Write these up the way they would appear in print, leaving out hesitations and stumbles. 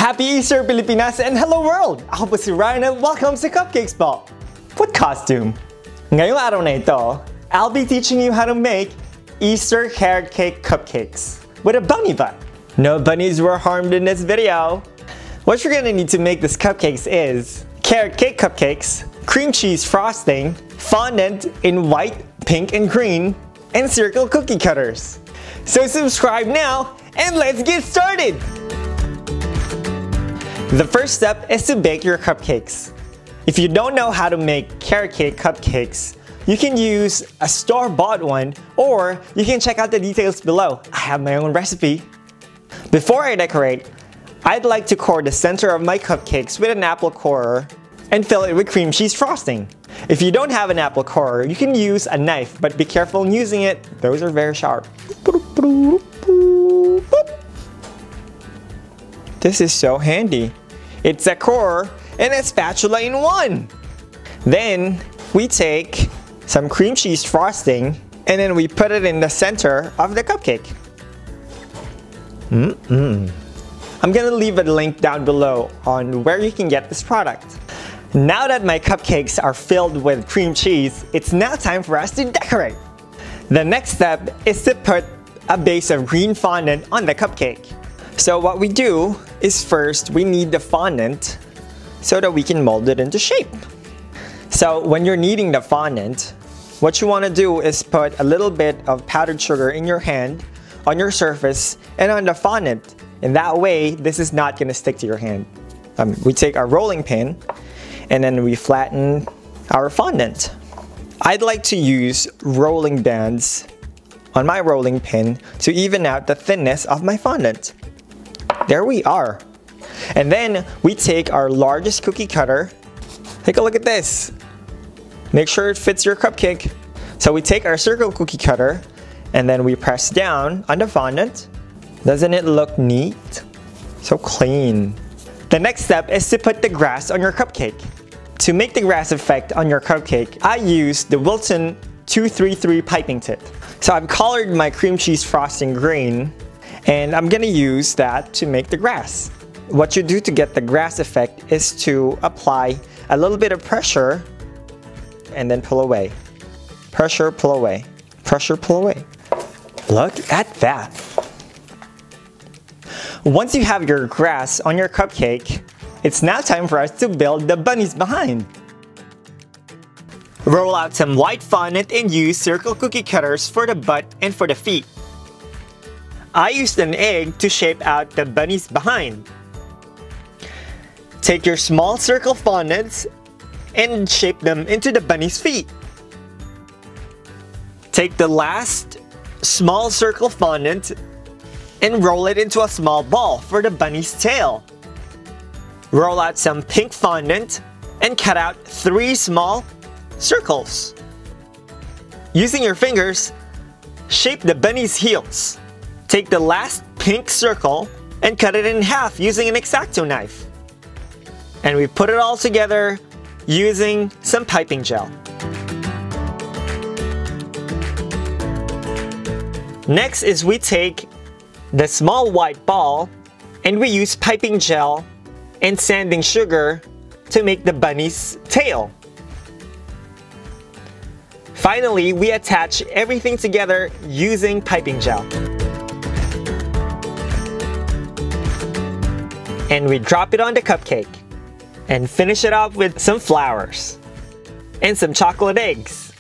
Happy Easter, Pilipinas, and hello world! Ako po si Ryan and welcome sa Cupcakes po! What costume? Ngayong araw na ito, I'll be teaching you how to make Easter carrot cake cupcakes with a bunny butt. No bunnies were harmed in this video. What you're gonna need to make this cupcakes is carrot cake cupcakes, cream cheese frosting, fondant in white, pink, and green, and circle cookie cutters. So subscribe now and let's get started! The first step is to bake your cupcakes. If you don't know how to make carrot cake cupcakes, you can use a store-bought one or you can check out the details below. I have my own recipe. Before I decorate, I'd like to core the center of my cupcakes with an apple corer and fill it with cream cheese frosting. If you don't have an apple corer, you can use a knife, but be careful in using it. Those are very sharp. This is so handy. It's a corer and a spatula in one. Then we take some cream cheese frosting and then we put it in the center of the cupcake. I'm gonna leave a link down below on where you can get this product. Now that my cupcakes are filled with cream cheese, it's now time for us to decorate. The next step is to put a base of green fondant on the cupcake. So what we do is first we need the fondant so that we can mold it into shape. So when you're kneading the fondant, what you want to do is put a little bit of powdered sugar in your hand, on your surface, and on the fondant. And that way, this is not going to stick to your hand. We take our rolling pin and then we flatten our fondant. I'd like to use rolling bands on my rolling pin to even out the thinness of my fondant. There we are. And then we take our largest cookie cutter. Take a look at this. Make sure it fits your cupcake. So we take our circle cookie cutter and then we press down on the fondant. Doesn't it look neat? So clean. The next step is to put the grass on your cupcake. To make the grass effect on your cupcake, I use the Wilton 233 piping tip. So I've colored my cream cheese frosting green and I'm gonna use that to make the grass. What you do to get the grass effect is to apply a little bit of pressure and then pull away. Pressure, pull away. Pressure, pull away. Look at that. Once you have your grass on your cupcake, it's now time for us to build the bunnies behind. Roll out some white fondant and use circle cookie cutters for the butt and for the feet. I used an egg to shape out the bunnies behind. Take your small circle fondants and shape them into the bunny's feet. Take the last small circle fondant and roll it into a small ball for the bunny's tail. Roll out some pink fondant and cut out 3 small circles. Using your fingers, shape the bunny's heels. Take the last pink circle and cut it in half using an X-Acto knife. And we put it all together using some piping gel. Next is we take the small white ball and we use piping gel and sanding sugar to make the bunny's tail. Finally, we attach everything together using piping gel. And we drop it on the cupcake and finish it off with some flowers and some chocolate eggs.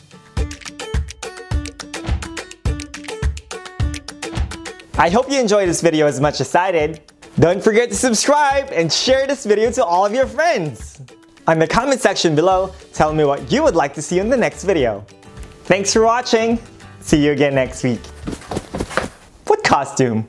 I hope you enjoyed this video as much as I did. Don't forget to subscribe and share this video to all of your friends. On the comment section below, tell me what you would like to see in the next video. Thanks for watching. See you again next week. What costume?